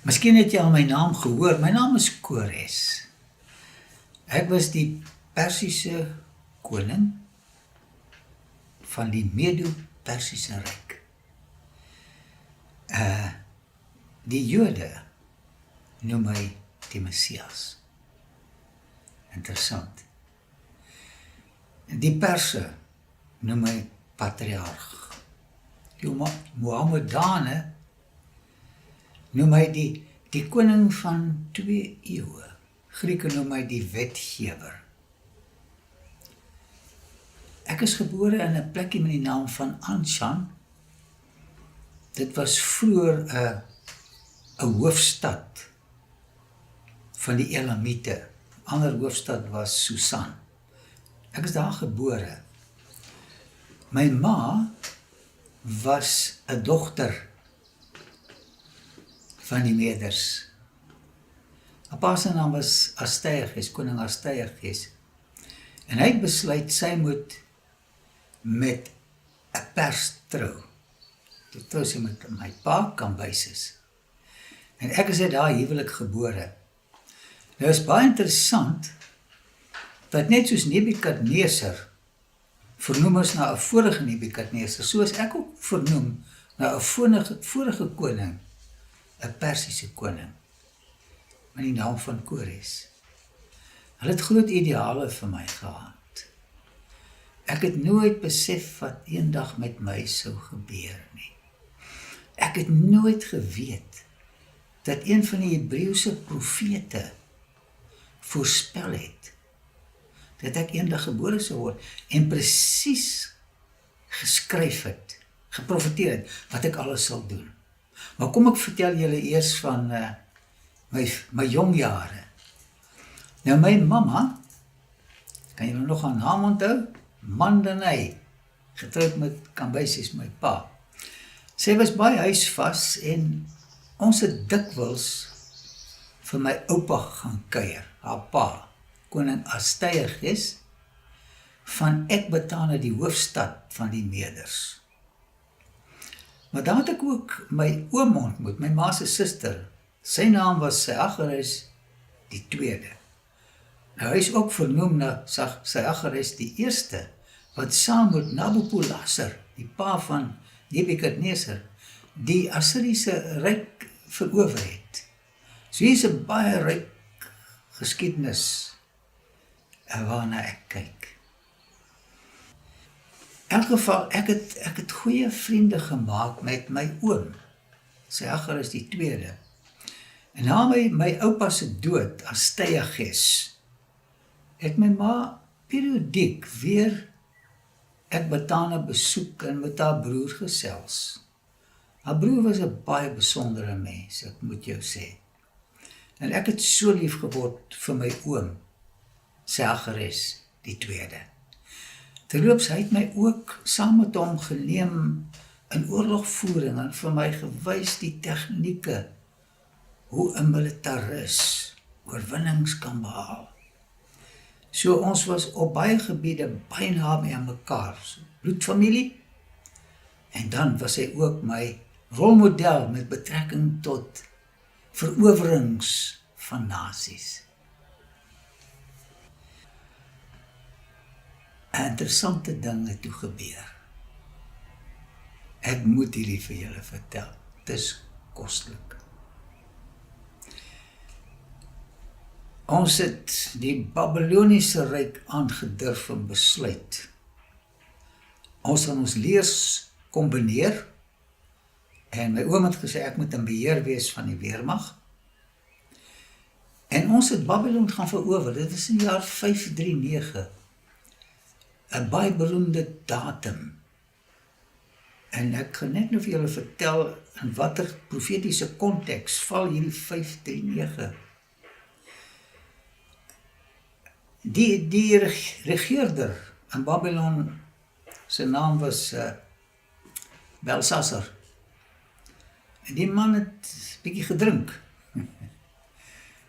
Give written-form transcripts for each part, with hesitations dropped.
Miskien het jy al my naam gehoor. My naam is Kores. Ek was die Persiese koning van die Medo-Persiese Ryk. Die Jode noem my die Messias. Interessant. Die Perse noem my patriarg. Die Mohammedane noem my die koning van 2 eeue. Grieke noem my die wetgewer. Ek is gebore in 'n plekkie met die naam van Anshan. Dit was vroeër 'n hoofstad van die Elamiete. Ander hoofstad was Susan. Ek is daar gebore. My ma was 'n dogter van die Meders. Pa se naam was Astyages, koning Astyages. En hy het besluit sy moet met 'n pers trou. Toe trou sy met my pa, Cambyses. En ek is uit daai huwelik gebore. Nou is baie interessant dat net soos Nebukadneser vernoem is na 'n vorige Nebukadneser, soos ek ook vernoem na 'n vorige koning, 'n Persiese koning, met die naam van Kores. Hulle het groot ideale vir my gehad. Ek het nooit besef wat eendag met my sou gebeur nie. Ek het nooit geweet dat een van die Hebreëse profete voorspel het dat ek eendag gebore sou word en presies geskryf het, geprofeteer het wat ek alles sal doen. Maar kom ek vertel julle eers van my jong jare. Nou my mamma, kan julle nog haar naam onthou? Mandanay, getroud met Cambyses, my pa. Sy was baie huisvas en ons het dikwels vir my oupa gaan kuier, haar pa, koning Astyages van Ekbatana, die hoofstad van die Meders. Maar daar het ek ook my oom ontmoet, my ma se suster. Sy naam was Seageres die tweede. Nou hy is ook vernoem na Seageres die eerste, wat saam met Nabopolassar, die pa van Nebukadneser, die Assiriese ryk verower het. So hier is 'n baie ryk geskiedenis waarna ek kyk. In elk geval, ek het goeie vriende gemaak met my oom, Seageres die tweede. En na my oupa se dood, Astyages, het my ma periodiek weer Ekbatana besoek en met haar broer gesels. Haar broer was 'n baie besondere mens, ek moet jou sê. En ek het so lief geword vir my oom, Seageres die tweede. Terloops, hy het my ook saam met hom geneem in oorlogvoering en vir my gewys die tegnieke, hoe 'n militaris oorwinnings kan behaal. So ons was op baie gebiede baie naby aan mekaar, so bloedfamilie. En dan was hy ook my rolmodel met betrekking tot verowerings van nasies. 'n Interessante ding het toe gebeur. Ek moet hierdie vir julle vertel. Dit is kostelik. Ons het die Babyloniese ryk aangedurf en besluit. Ons gaan ons leers kombineer. En my oom het gesê ek moet in beheer wees van die weermag. En ons het Babylon gaan verower. Dit is in die jaar 539. 'n baie beroemde datum. En ek gaan net nou vir julle vertel in watter profetiese konteks val hierdie 539. Die regeerder in Babylon, sy naam was Belshazzar. En die man het bietjie gedrink.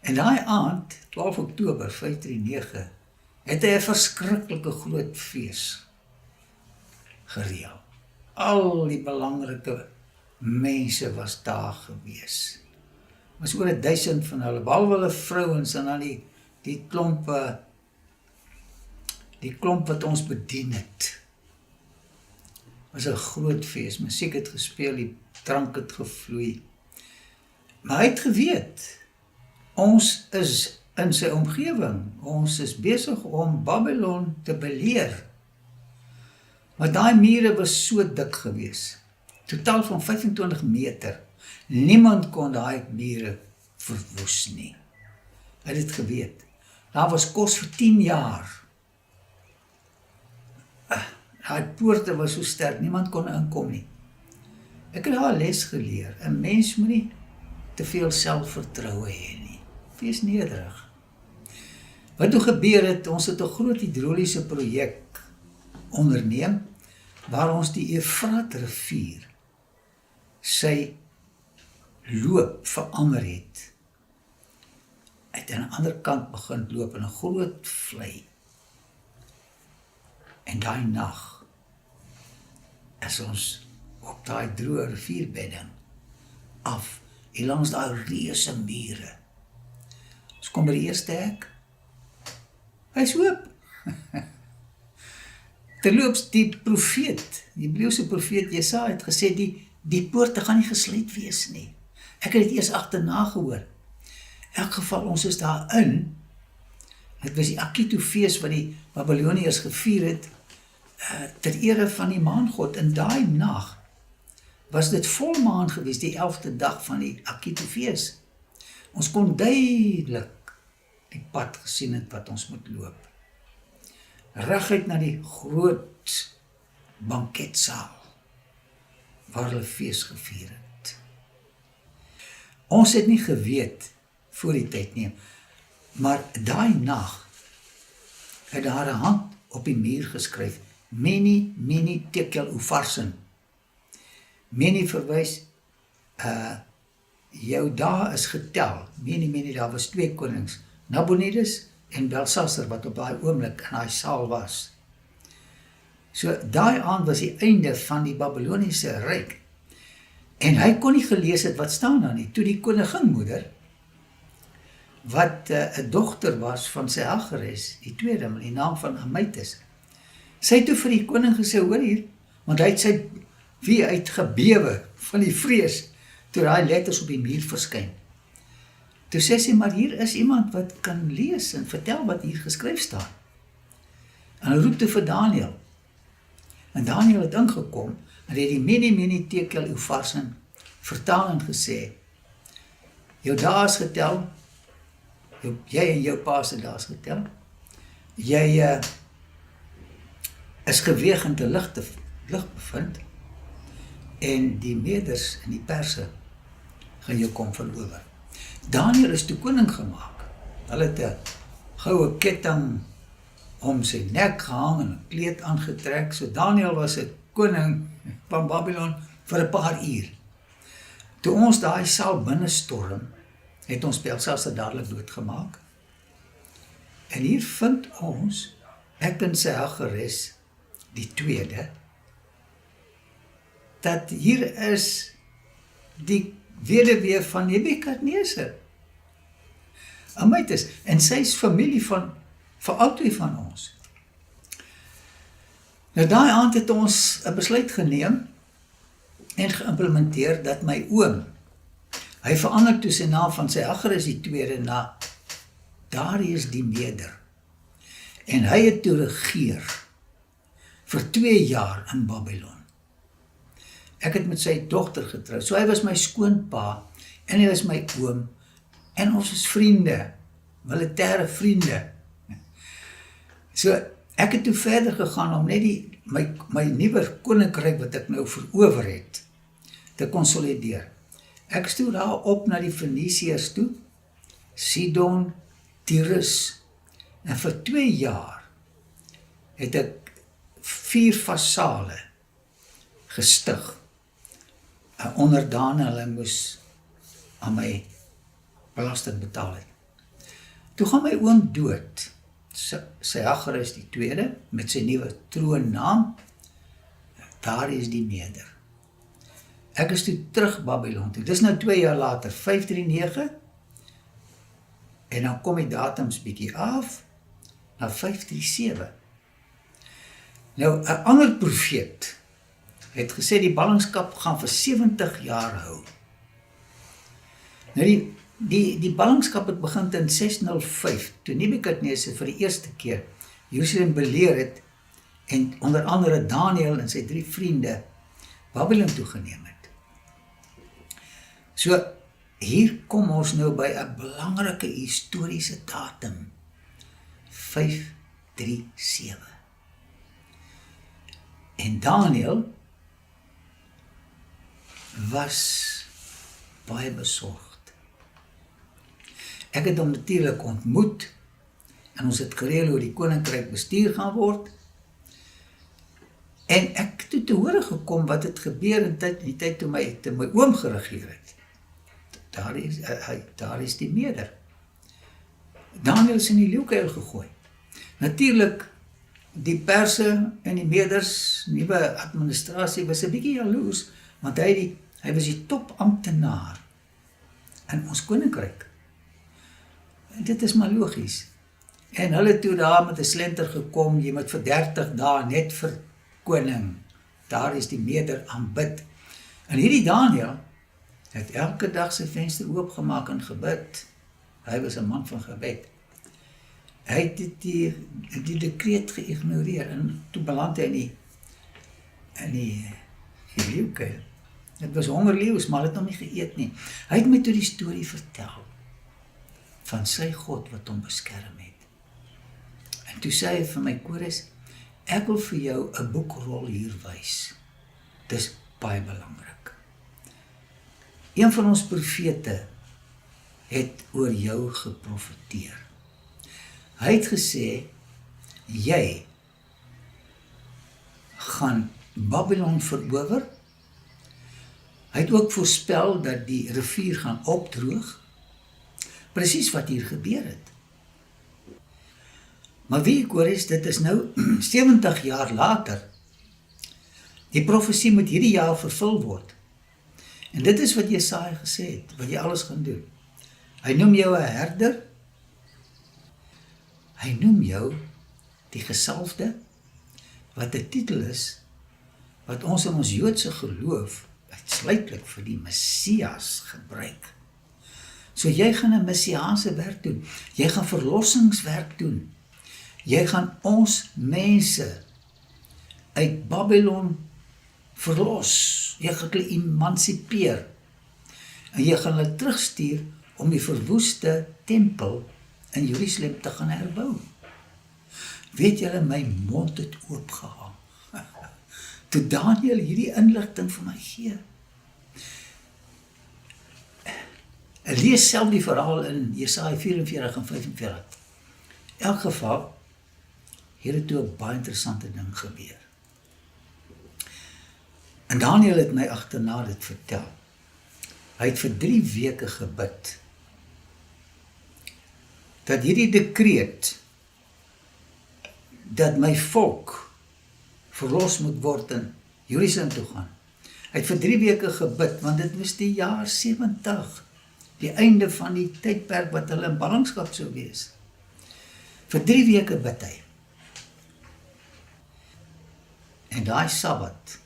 En daai aand, 12 Oktober 539, het hy 'n verskriklike groot fees gereël. Al die belangrike mense was daar gewees. was oor 1000 van hulle, behalwe hulle vrouens en dan die klomp wat ons bedien het. Was 'n groot fees, musiek het gespeel, die drank het gevloei. Maar hy het geweet, ons is in sy omgewing, ons is besig om Babylon te beleer. Maar daai mure was so dik gewees, totaal van 25 meter. Niemand kon daai mure verwoes nie. Hy het dit geweet. Daar was kos vir 10 jaar. Daai poorte was so sterk, niemand kon inkom nie. Ek het daar 'n les geleer. 'n Mens moet nie te veel selfvertroue hê nie. Wees nederig. Wat toe gebeur het, ons het 'n groot hidroliese projek onderneem, waar ons die Efrat rivier sy loop verander het. Hy het aan die ander kant begin loop in 'n groot vlei. En daai nag is ons op daai droë rivierbedding af, hier langs daai reuse mure. Ons kom by die eerste hek. Hy is oop. Terloops, die profeet, die Hebreëse profeet Jesaja het gesê, die poorte gaan nie gesluit wees nie. Ek het dit eers agterna gehoor. In elk geval, ons is daarin. Dit was die Akito-fees wat die Babyloniërs gevier het, ter ere van die maangod. In daai nag was dit volmaan gewees, die 11de dag van die Akito-fees. Ons kon duidelik die pad gesien het wat ons moet loop. Reguit na die groot banketsaal, waar hulle fees gevier het. Ons het nie geweet voor die tyd nie, maar daai nag het daar 'n hand op die muur geskryf, Meni tekel Upharsin. Meni verwys, jou dae is getel. Meni, daar was 2 konings, Nabonidus en Belshazzar, wat op daai oomblik in daai saal was. So daai aand was die einde van die Babyloniese ryk. En hy kon nie gelees het wat staan daar nie. Toe die koninginmoeder, wat 'n dogter was van Seageres, die tweede, met die naam van Amytis, sy het toe vir die koning gesê, hoor hier, want hy het sy wie uitgebewe van die vrees, toe daai letters op die muur verskyn. Toe sê sy, maar hier is iemand wat kan lees en vertel wat hier geskryf staan. En hy roep toe vir Daniël. En Daniël het ingekom, en het die Meni tekel Upharsin vertaal en gesê, jou dae is getel, jy en jou pa se dae is getel, jy is geweeg in te lig bevind, en die Meders en die Perse gaan jou kom verower. Daniël is toe koning gemaak. Hulle het 'n goue ketting om sy nek gehang en 'n kleed aangetrek. So Daniël was 'n koning van Babylon vir 'n paar uur. Toe ons daai saal binnestorm, het ons Belshazzar dadelik doodgemaak. En hier vind ons, ek en Seageres, die tweede, dat hier is die weduwee van Nebukadneser, Amytis, en sy is familie van albei van ons. Nou daai aand het ons 'n besluit geneem en geïmplementeer dat my oom, hy verander toe sy naam van Seageres die tweede na Darius die Meder, en hy het toe regeer vir 2 jaar in Babylon. Ek het met sy dogter getroud, so hy was my skoonpa, en hy was my oom, en ons is vriende, militêre vriende. So, ek het toe verder gegaan om net my nuwe koninkryk wat ek nou verower het, te konsolideer. Ek is toe daar op na die Fenisiërs toe, Sidon, Tyrus, en vir 2 jaar het ek 4 vasale gestig, onderdane, hulle moes aan my belasting betaal het. Toe gaan my oom dood, Seageres die tweede, met sy nuwe troonnaam, Darius die Meder. Ek is toe terug Babylon toe. Dis nou 2 jaar later, 539, en dan kom die datums bietjie af, na 537. Nou, 'n ander profeet het gesê die ballingskap gaan vir 70 jaar hou. Nou die ballingskap het begin in 605, toe Nebukadnesar vir die eerste keer Jerusalem beleer het, en onder andere Daniël en sy 3 vriende Babylon toegeneem het. So, hier kom ons nou by 'n belangrike historiese datum, 537. En Daniël was baie besorgd. Ek het hom natuurlik ontmoet, en ons het gereël hoe die koninkryk bestuur gaan word, en ek het toe te hore gekom wat het gebeur in die tyd toe my oom geregeer het. Daar is die Meder. Daniël is in die leeukuil gegooi. Natuurlik, die Perse en die Meders, nuwe administrasie, was 'n bietjie jaloers, want hy was die topamptenaar in ons koninkryk. En dit is maar logies. En hulle toe daar met 'n slenter gekom, jy moet vir 30 dae net vir koning, daar is die Meder aanbid. En hierdie Daniël het elke dag sy venster oopgemaak en gebid. Hy was 'n man van gebed. Hy het die dekreet geïgnoreer, en toe beland hy in die leeukuil. Dit was hongerleeu's, maar hy het hom nie geëet nie. Hy het my toe die storie vertel van sy God wat hom beskerm het. En toe sê hy vir my, Kores, ek wil vir jou 'n boekrol hier wys. Dis baie belangrik. Een van ons profete het oor jou geprofeteer. Hy het gesê, jy gaan Babylon verower. Hy het ook voorspel dat die rivier gaan opdroog. Presies wat hier gebeur het. Maar wie ek hoor is, dit is nou 70 jaar later. Die profesie moet hierdie jaar vervul word. En dit is wat Jesaja gesê het, wat jy alles gaan doen. Hy noem jou 'n herder. Hy noem jou die gesalfde, wat 'n titel is, wat ons in ons Joodse geloof uitsluitlik vir die Messias gebruik. So jy gaan 'n messiaanse werk doen. Jy gaan verlossingswerk doen. Jy gaan ons mense uit Babylon verlos. Jy gaan hulle emancipeer. En jy gaan hulle terugstuur om die verwoeste tempel in Jerusalem te gaan herbou. Weet julle, my mond het oopgehang. Toe Daniël hierdie inligting vir my gee. Ek lees self die verhaal in Jesaja 44 en 45. In elk geval, hier het toe 'n baie interessante ding gebeur. En Daniël het my agterna dit vertel. Hy het vir 3 weke gebid, dat hierdie dekreet, dat my volk verlos moet word en Jerusalem toe gaan. Hy het vir 3 weke gebid, want dit was die jaar 70, die einde van die tydperk wat hulle in ballingskap sou wees. Vir 3 weke bid hy. En daai Sabbat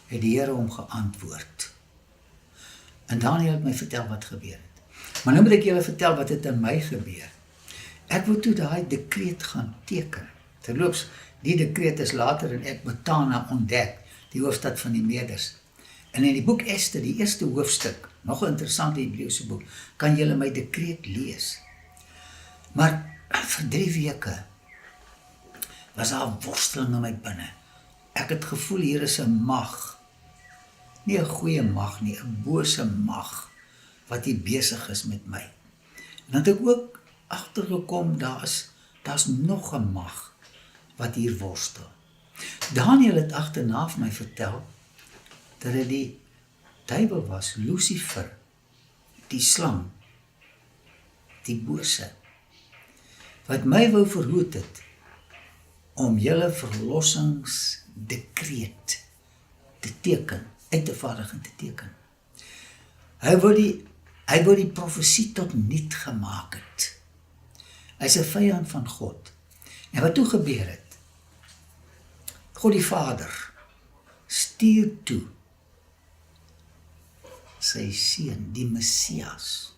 het die Here hom geantwoord. En Daniël het my vertel wat gebeur het. Maar nou moet ek julle vertel wat het in my gebeur. Ek wou toe daai dekreet gaan teken. Terloops, die dekreet is later in Ekbatana ontdek, die hoofstad van die Meders. En in die boek Ester, die eerste hoofstuk, nog 'n interessante Hebreëse boek, kan julle my dekreet lees. Maar vir 3 weke was daar 'n worsteling in my binne. Ek het gevoel hier is 'n mag, nie 'n goeie mag nie, 'n bose mag, wat hier besig is met my. En dan het ek ook agtergekom, daar's nog 'n mag, wat hier worstel. Daniël het agterna vir my vertel, dat dit die duiwel was, Lucifer, die slang, die bose, wat my wou verhoed het, om julle verlossingsdekreet te teken uit te vaardig en te teken. Hy wou die profesie tot niet gemaak het. Hy is 'n vyand van God. En wat toe gebeur het? God die Vader stuur toe sy seun, die Messias,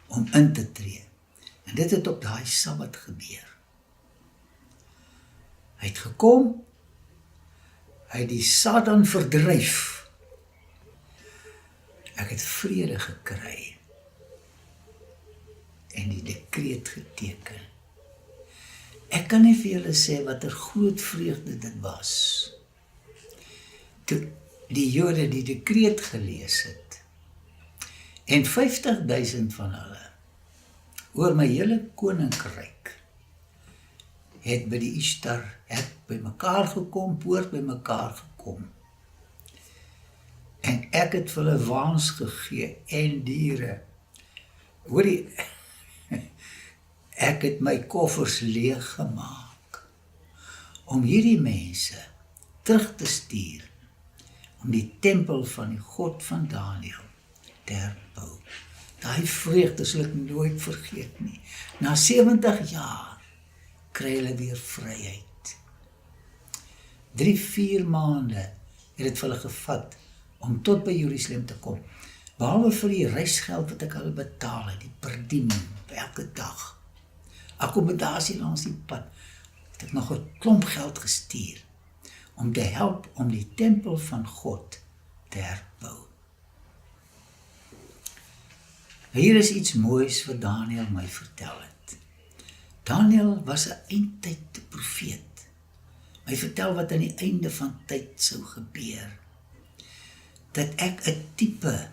om in te tree. En dit het op daai Sabbat gebeur. Hy het gekom, hy het die Satan verdryf. Ek het vrede gekry en die dekreet geteken. Ek kan nie vir julle sê wat 'n groot vreugde dit was toe die Jode die dekreet gelees het en 50.000 van hulle oor my hele koninkryk het by die Ishtar, het by mekaar gekom, poort by mekaar gekom. En ek het vir hulle waans gegee en diere. Hoorie, ek het my koffers leeg gemaak om hierdie mense terug te stuur om die tempel van die God van Daniël te herbou. Daai vreugde sal ek nooit vergeet nie. Na 70 jaar kry hulle weer vryheid. 3-4 maande het dit vir hulle gevat om tot by Jerusalem te kom. Behalwe vir die reisgeld wat ek hulle betaal het, die per diem, elke dag. Akkommodasie langs die pad, het ek nog 'n klomp geld gestuur om te help om die tempel van God te herbou. Hier is iets moois wat Daniël my vertel het. Daniël was 'n eindtyd profeet. Hy vertel wat aan die einde van tyd sou gebeur. Dat ek 'n tipe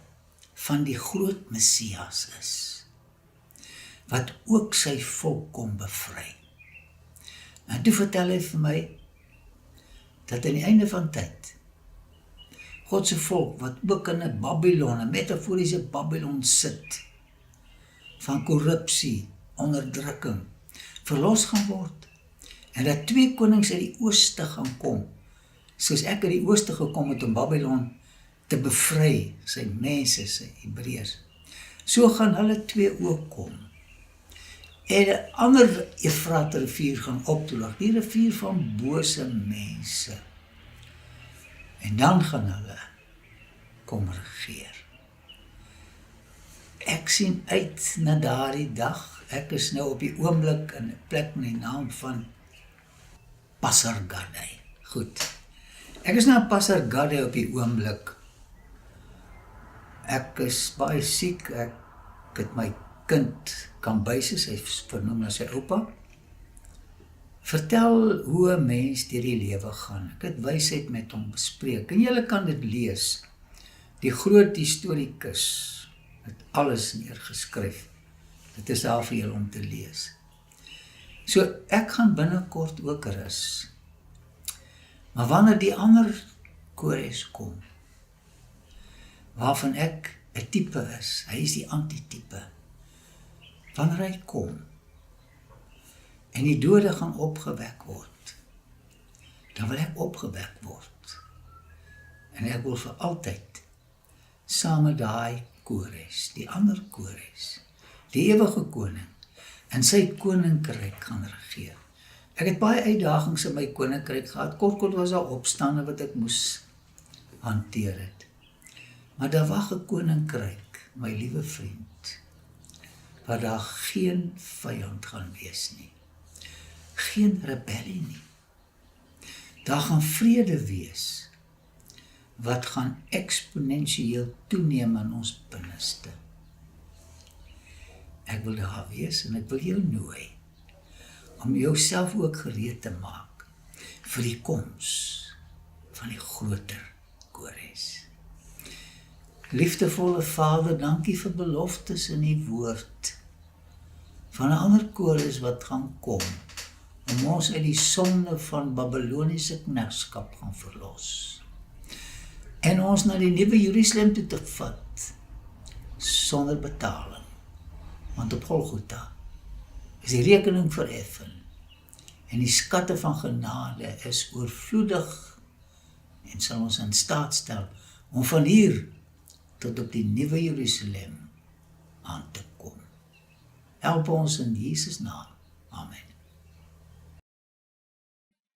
van die groot Messias is, wat ook sy volk kom bevry. En toe vertel hy vir my, dat aan die einde van tyd, God se volk, wat ook in 'n Babylon, 'n metaforiese Babylon sit, van korrupsie, onderdrukking, verlos gaan word, en dat 2 konings uit die ooste gaan kom, soos ek uit die ooste gekom het om Babylon te bevry, sy mense, sy Hebreërs. So gaan hulle 2 ook kom. En 'n ander Efrat rivier gaan opdroog, die rivier van bose mense. En dan gaan hulle kom regeer. Ek sien uit na daardie dag. Ek is nou op die oomblik in 'n plek met die naam van Pasargadae. Goed. Ek is nou in Pasargadae op die oomblik. Ek is baie siek. Ek het my kind Cambyses, hy is vernoem na sy oupa. Vertel hoe 'n mens deur die lewe gaan. Ek het wysheid met hom bespreek. En julle kan dit lees. Die groot historikus het alles neergeskryf. Dit is daar vir julle om te lees. So ek gaan binnekort ook rus. Maar wanneer die ander Kores kom, waarvan ek 'n tipe is, hy is die antitype. Wanneer hy kom en die dode gaan opgewek word, dan wil ek opgewek word. En ek wil vir altyd saam met daai Kores, die ander Kores, die ewige koning, in sy koninkryk gaan regeer. Ek het baie uitdagings in my koninkryk gehad. Kort was daar opstande wat ek moes hanteer het. Maar daar wag 'n koninkryk, my liewe vriend, waar daar geen vyand gaan wees nie. Geen rebellie nie. Daar gaan vrede wees, wat gaan eksponensieel toeneem in ons binneste. Ek wil daar wees en ek wil jou nooi, om jouself ook gereed te maak, vir die koms van die groter Kores. Liefdevolle Vader, dankie vir beloftes in die woord, van 'n ander Kores wat gaan kom, om ons uit die sonde van Babyloniese knegskap gaan verlos. En ons na die nuwe Jerusalem toe te vat, sonder betaling. Want op Golgotha is die rekening vereffen, en die skatte van genade is oorvloedig en sal ons in staat stel om van hier tot op die nuwe Jerusalem aan te kom. Help ons in Jesus naam. Amen.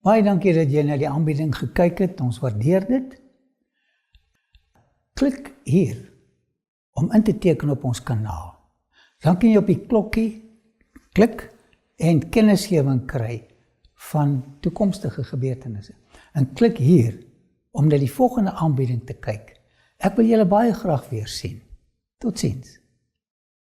Baie dankie dat jy na die aanbieding gekyk het, ons waardeer dit. Klik hier om in te teken op ons kanaal. Dan kan jy op die klokkie klik en kennisgewing kry van toekomstige gebeurtenisse. En klik hier om na die volgende aanbieding te kyk. Ek wil julle baie graag weer sien. Totsiens.